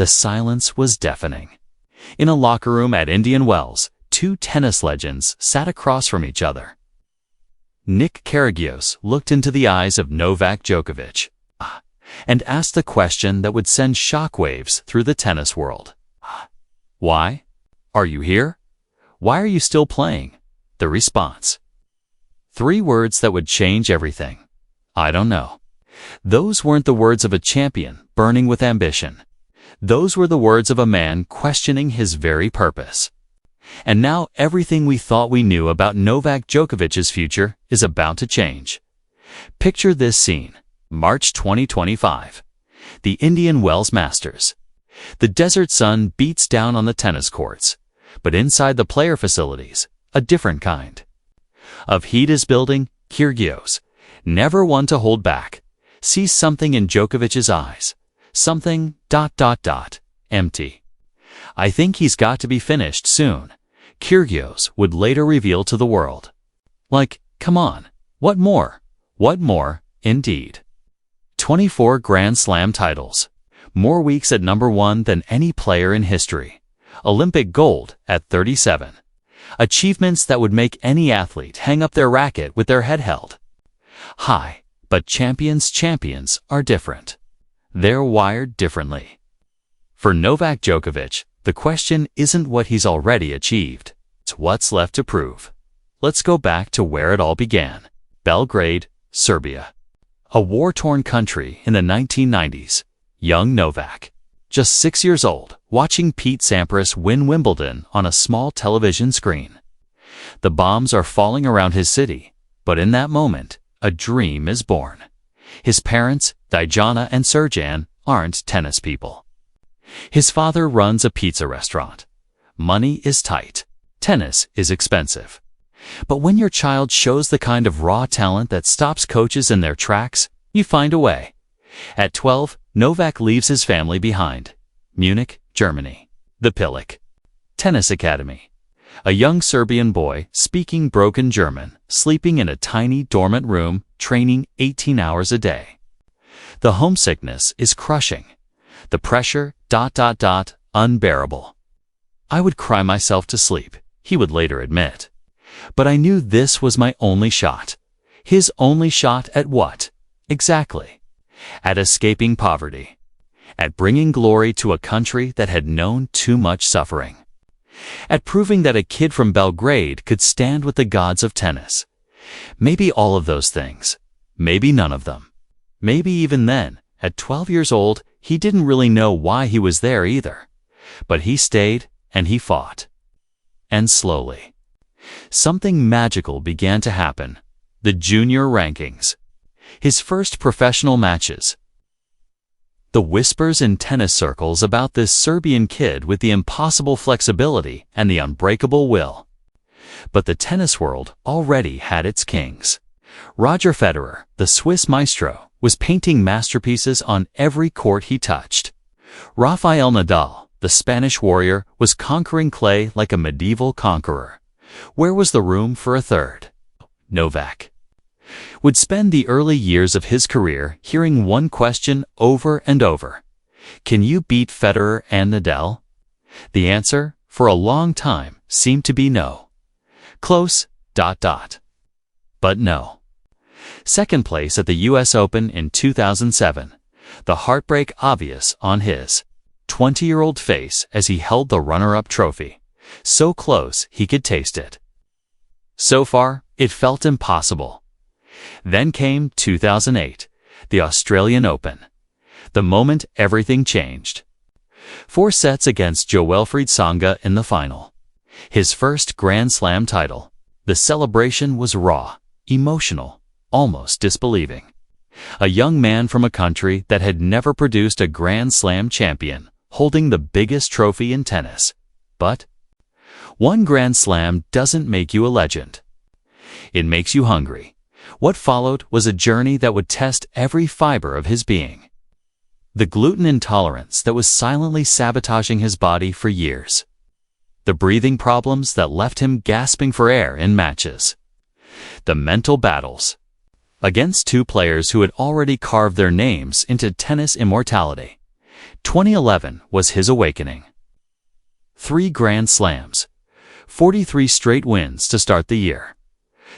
The silence was deafening. In a locker room at Indian Wells, two tennis legends sat across from each other. Nick Kyrgios looked into the eyes of Novak Djokovic and asked the question that would send shockwaves through the tennis world. Why? Are you here? Why are you still playing? The response. 3 words that would change everything. I don't know. Those weren't the words of a champion burning with ambition. Those were the words of a man questioning his very purpose. And now everything we thought we knew about Novak Djokovic's future is about to change. Picture this scene, March 2025. The Indian Wells Masters. The desert sun beats down on the tennis courts, but inside the player facilities, a different kind of heat is building. Kyrgios, never one to hold back, sees something in Djokovic's eyes. Something ... empty. I think he's got to be finished soon, Kyrgios would later reveal to the world. Like, come on, what more? What more, indeed. 24 Grand Slam titles. More weeks at number 1 than any player in history. Olympic gold at 37. Achievements that would make any athlete hang up their racket with their head held high. But champions are different. They're wired differently. For Novak Djokovic, the question isn't what he's already achieved. It's what's left to prove. Let's go back to where it all began. Belgrade, Serbia. A war-torn country in the 1990s. Young Novak, just 6 years old, watching Pete Sampras win Wimbledon on a small television screen. The bombs are falling around his city, but in that moment, a dream is born. His parents, Dijana and Serjan, aren't tennis people. His father runs a pizza restaurant. Money is tight. Tennis is expensive. But when your child shows the kind of raw talent that stops coaches in their tracks, you find a way. At 12, Novak leaves his family behind. Munich, Germany. The Pilik Tennis Academy. A young Serbian boy speaking broken German, sleeping in a tiny dormant room, training 18 hours a day. The homesickness is crushing. The pressure ... unbearable. I would cry myself to sleep, he would later admit. But I knew this was my only shot. His only shot at what? Exactly. At escaping poverty. At bringing glory to a country that had known too much suffering. At proving that a kid from Belgrade could stand with the gods of tennis. Maybe all of those things. Maybe none of them. Maybe even then, at 12 years old, he didn't really know why he was there either. But he stayed, and he fought. And slowly, something magical began to happen. The junior rankings. His first professional matches. The whispers in tennis circles about this Serbian kid with the impossible flexibility and the unbreakable will. But the tennis world already had its kings. Roger Federer, the Swiss maestro, was painting masterpieces on every court he touched. Rafael Nadal, the Spanish warrior, was conquering clay like a medieval conqueror. Where was the room for a third? Novak would spend the early years of his career hearing one question over and over. Can you beat Federer and Nadal? The answer, for a long time, seemed to be no. Close ... But no. Second place at the US Open in 2007. The heartbreak obvious on his 20-year-old face as he held the runner-up trophy. So close he could taste it. So far, it felt impossible. Then came 2008, the Australian Open. The moment everything changed. 4 sets against Jo-Wilfried Tsonga in the final. His first Grand Slam title. The celebration was raw, emotional, almost disbelieving. A young man from a country that had never produced a Grand Slam champion, holding the biggest trophy in tennis. But one Grand Slam doesn't make you a legend. It makes you hungry. What followed was a journey that would test every fiber of his being. The gluten intolerance that was silently sabotaging his body for years. The breathing problems that left him gasping for air in matches. The mental battles against 2 players who had already carved their names into tennis immortality. 2011 was his awakening. 3 Grand Slams, 43 straight wins to start the year.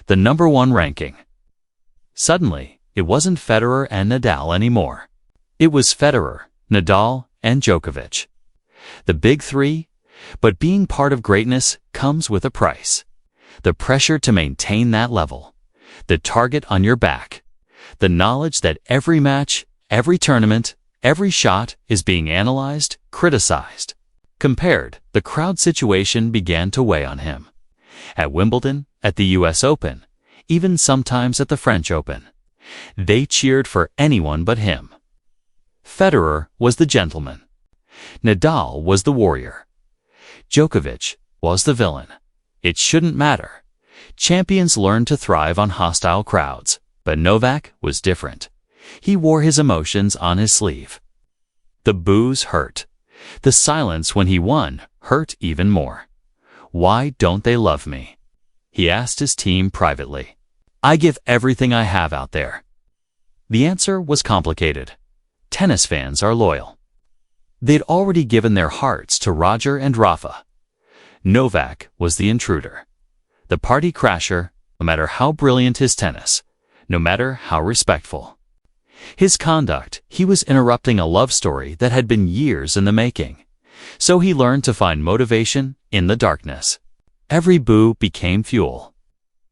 The #1 ranking. Suddenly, it wasn't Federer and Nadal anymore. It was Federer, Nadal, and Djokovic. The big 3, but being part of greatness comes with a price. The pressure to maintain that level. The target on your back. The knowledge that every match, every tournament, every shot is being analyzed, criticized, compared. The crowd situation began to weigh on him. At Wimbledon, at the US Open, even sometimes at the French Open. They cheered for anyone but him. Federer was the gentleman. Nadal was the warrior. Djokovic was the villain. It shouldn't matter. Champions learn to thrive on hostile crowds, but Novak was different. He wore his emotions on his sleeve. The boos hurt. The silence when he won hurt even more. Why don't they love me? He asked his team privately. I give everything I have out there. The answer was complicated. Tennis fans are loyal. They'd already given their hearts to Roger and Rafa. Novak was the intruder. The party crasher, no matter how brilliant his tennis, no matter how respectful. His conduct, he was interrupting a love story that had been years in the making. So he learned to find motivation in the darkness. Every boo became fuel.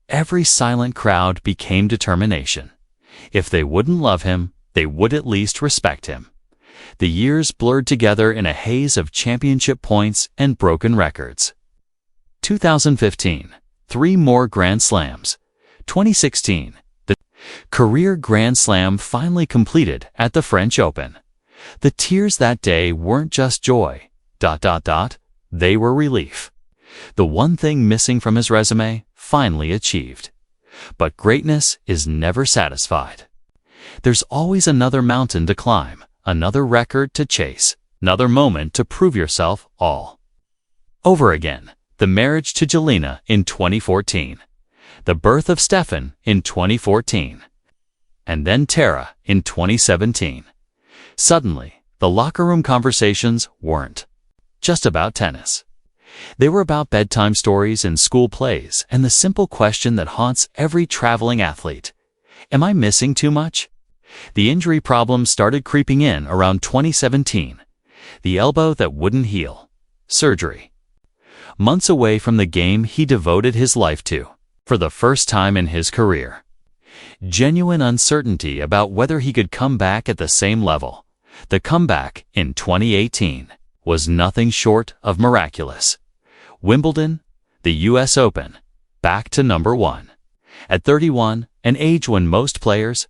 Every silent crowd became determination. If they wouldn't love him, they would at least respect him. The years blurred together in a haze of championship points and broken records. 2015, 3 more Grand Slams. 2016, the career Grand Slam finally completed at the French Open. The tears that day weren't just joy, they were relief. The one thing missing from his resume, finally achieved. But greatness is never satisfied. There's always another mountain to climb, another record to chase, another moment to prove yourself all over again. The marriage to Jelena in 2014. The birth of Stefan in 2014. And then Tara in 2017. Suddenly, the locker room conversations weren't just about tennis. They were about bedtime stories and school plays and the simple question that haunts every traveling athlete. Am I missing too much? The injury problems started creeping in around 2017. The elbow that wouldn't heal. Surgery. Months away from the game he devoted his life to, for the first time in his career. Genuine uncertainty about whether he could come back at the same level. The comeback in 2018 was nothing short of miraculous. Wimbledon, the US Open, back to #1. At 31, an age when most players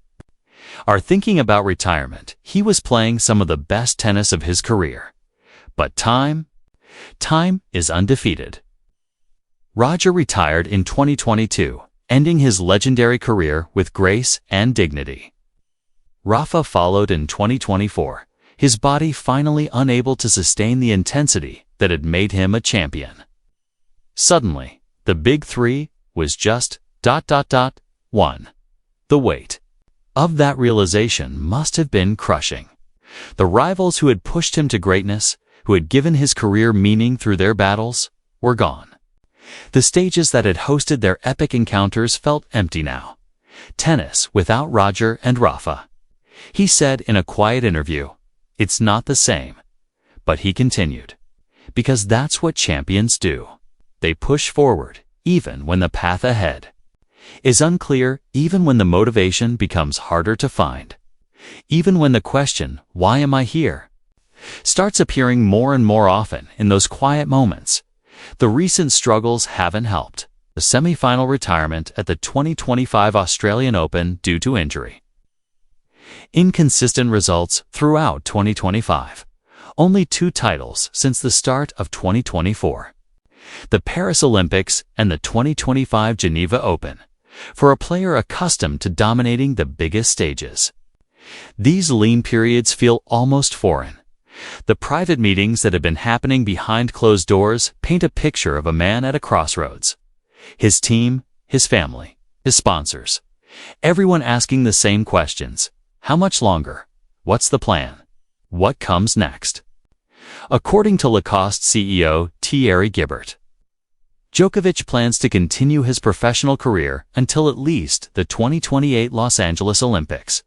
are thinking about retirement, he was playing some of the best tennis of his career. But time is undefeated. Roger retired in 2022, ending his legendary career with grace and dignity. Rafa followed in 2024, his body finally unable to sustain the intensity that had made him a champion. Suddenly, the big 3 was just ... 1. The weight of that realization must have been crushing. The rivals who had pushed him to greatness, who had given his career meaning through their battles, were gone. The stages that had hosted their epic encounters felt empty now. Tennis without Roger and Rafa. He said in a quiet interview, "It's not the same." But he continued. Because that's what champions do. They push forward, even when the path ahead is unclear, even when the motivation becomes harder to find. Even when the question, "Why am I here?" starts appearing more and more often in those quiet moments. The recent struggles haven't helped. The semi-final retirement at the 2025 Australian Open due to injury. Inconsistent results throughout 2025. Only 2 titles since the start of 2024. The Paris Olympics and the 2025 Geneva Open, for a player accustomed to dominating the biggest stages. These lean periods feel almost foreign. The private meetings that have been happening behind closed doors paint a picture of a man at a crossroads. His team, his family, his sponsors. Everyone asking the same questions. How much longer? What's the plan? What comes next? According to Lacoste CEO Thierry Gibbert, Djokovic plans to continue his professional career until at least the 2028 Los Angeles Olympics.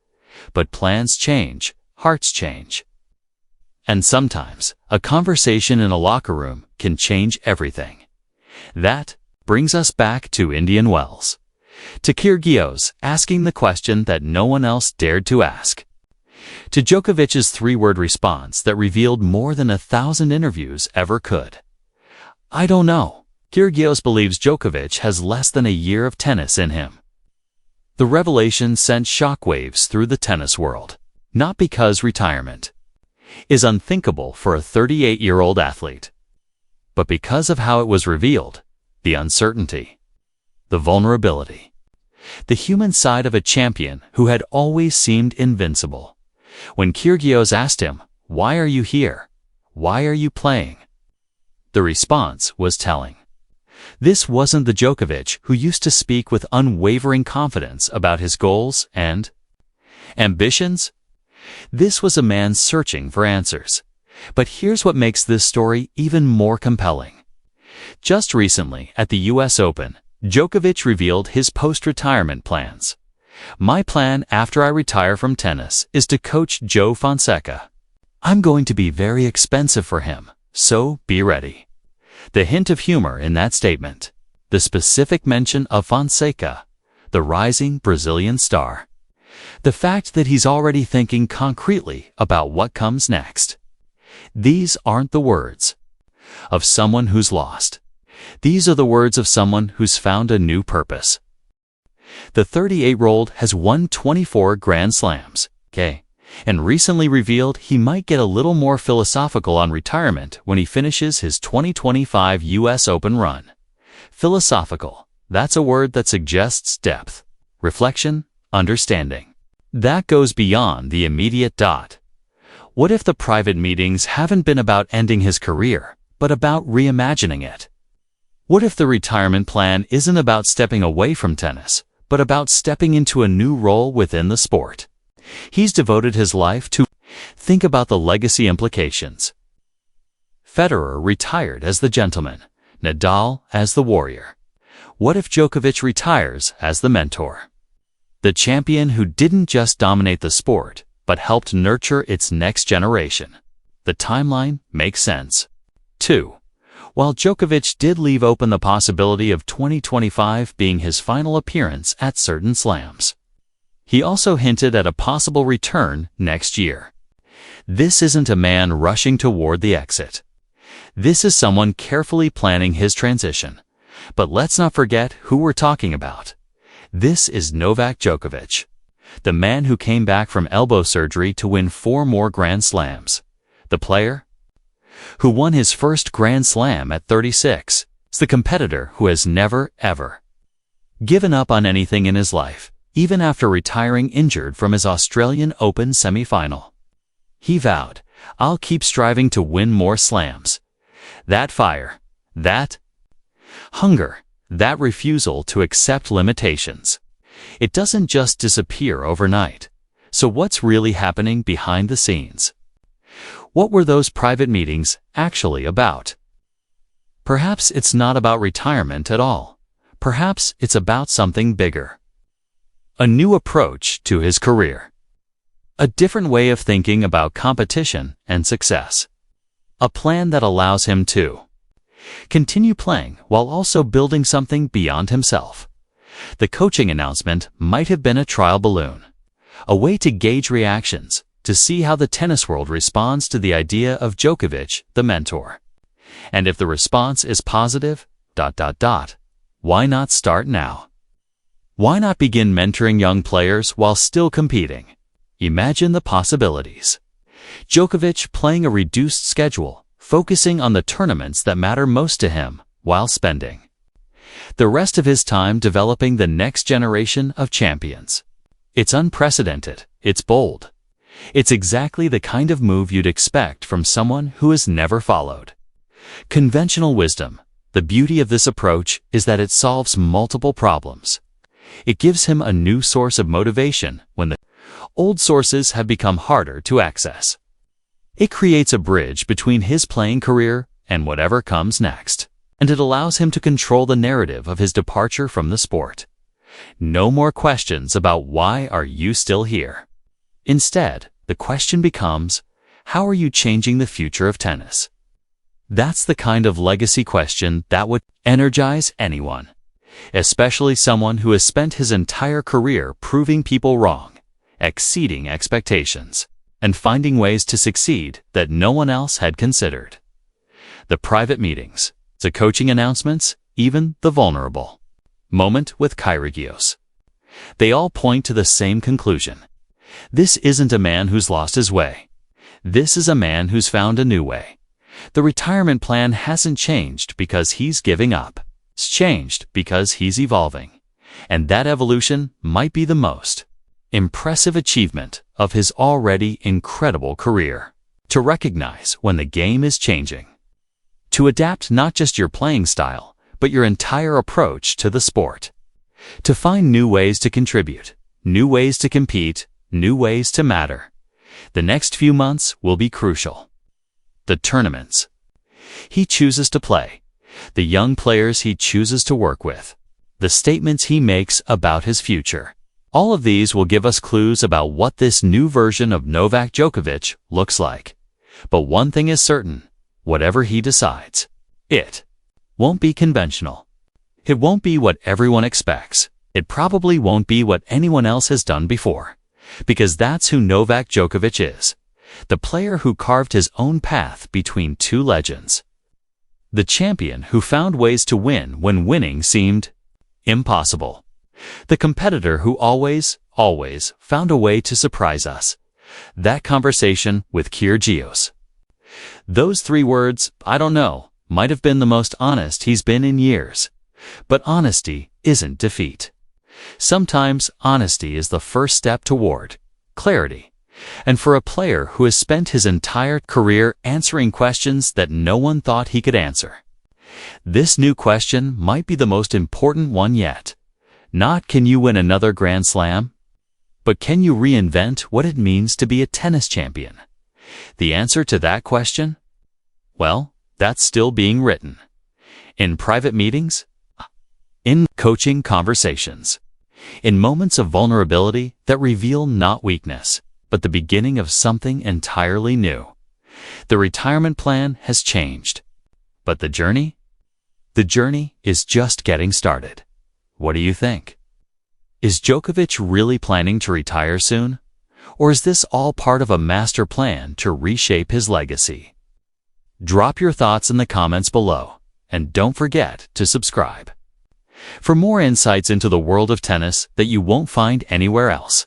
But plans change, hearts change. And sometimes, a conversation in a locker room can change everything. That brings us back to Indian Wells, to Kyrgios asking the question that no one else dared to ask, to Djokovic's three-word response that revealed more than 1,000 interviews ever could. I don't know. Kyrgios believes Djokovic has less than a year of tennis in him. The revelation sent shockwaves through the tennis world, not because retirement is unthinkable for a 38-year-old athlete, but because of how it was revealed, the uncertainty, the vulnerability, the human side of a champion who had always seemed invincible. When Kyrgios asked him, "Why are you here? Why are you playing?" the response was telling. This wasn't the Djokovic who used to speak with unwavering confidence about his goals and ambitions. This was a man searching for answers. But here's what makes this story even more compelling. Just recently, at the US Open, Djokovic revealed his post-retirement plans. "My plan after I retire from tennis is to coach Joe Fonseca. I'm going to be very expensive for him, so be ready." The hint of humor in that statement, the specific mention of Fonseca, the rising Brazilian star, the fact that he's already thinking concretely about what comes next. These aren't the words of someone who's lost. These are the words of someone who's found a new purpose. The 38-year-old has won 24 Grand Slams, and recently revealed he might get a little more philosophical on retirement when he finishes his 2025 US Open run. Philosophical, that's a word that suggests depth, reflection, understanding. That goes beyond the immediate dot. What if the private meetings haven't been about ending his career, but about reimagining it? What if the retirement plan isn't about stepping away from tennis, but about stepping into a new role within the sport? He's devoted his life to. Think about the legacy implications. Federer retired as the gentleman, Nadal as the warrior. What if Djokovic retires as the mentor? The champion who didn't just dominate the sport, but helped nurture its next generation. The timeline makes sense. 2. While Djokovic did leave open the possibility of 2025 being his final appearance at certain slams, he also hinted at a possible return next year. This isn't a man rushing toward the exit. This is someone carefully planning his transition. But let's not forget who we're talking about. This is Novak Djokovic, the man who came back from elbow surgery to win 4 more Grand Slams. The player who won his first Grand Slam at 36. It's the competitor who has never, ever given up on anything in his life, even after retiring injured from his Australian Open semi-final. He vowed, "I'll keep striving to win more slams." That fire, that hunger, that refusal to accept limitations, it doesn't just disappear overnight. So what's really happening behind the scenes? What were those private meetings actually about? Perhaps it's not about retirement at all. Perhaps it's about something bigger. A new approach to his career. A different way of thinking about competition and success. A plan that allows him to continue playing while also building something beyond himself. The coaching announcement might have been a trial balloon, a way to gauge reactions, to see how the tennis world responds to the idea of Djokovic, the mentor. And if the response is positive, why not start now? Why not begin mentoring young players while still competing? Imagine the possibilities. Djokovic playing a reduced schedule, focusing on the tournaments that matter most to him, while spending the rest of his time developing the next generation of champions. It's unprecedented, it's bold. It's exactly the kind of move you'd expect from someone who has never followed conventional wisdom. The beauty of this approach is that it solves multiple problems. It gives him a new source of motivation when the old sources have become harder to access. It creates a bridge between his playing career and whatever comes next, and it allows him to control the narrative of his departure from the sport. No more questions about why are you still here. Instead, the question becomes, how are you changing the future of tennis? That's the kind of legacy question that would energize anyone, especially someone who has spent his entire career proving people wrong, exceeding expectations, and finding ways to succeed that no one else had considered. The private meetings, the coaching announcements, even the vulnerable moment with Kyrgios. They all point to the same conclusion. This isn't a man who's lost his way. This is a man who's found a new way. The retirement plan hasn't changed because he's giving up. It's changed because he's evolving. And that evolution might be the most impressive achievement of his already incredible career. To recognize when the game is changing. To adapt not just your playing style, but your entire approach to the sport. To find new ways to contribute, new ways to compete, new ways to matter. The next few months will be crucial. The tournaments he chooses to play, the young players he chooses to work with, the statements he makes about his future. All of these will give us clues about what this new version of Novak Djokovic looks like. But one thing is certain, whatever he decides, it won't be conventional. It won't be what everyone expects. It probably won't be what anyone else has done before. Because that's who Novak Djokovic is. The player who carved his own path between two legends. The champion who found ways to win when winning seemed impossible. The competitor who always found a way to surprise us. That conversation with Kyrgios. Those 3 words, I don't know, might have been the most honest he's been in years. But honesty isn't defeat. Sometimes honesty is the first step toward clarity. And for a player who has spent his entire career answering questions that no one thought he could answer, this new question might be the most important one yet. Not can you win another Grand Slam, but can you reinvent what it means to be a tennis champion? The answer to that question? Well, that's still being written. In private meetings, in coaching conversations, in moments of vulnerability that reveal not weakness, but the beginning of something entirely new. The retirement plan has changed. But the journey? The journey is just getting started. What do you think? Is Djokovic really planning to retire soon? Or is this all part of a master plan to reshape his legacy? Drop your thoughts in the comments below, and don't forget to subscribe for more insights into the world of tennis that you won't find anywhere else.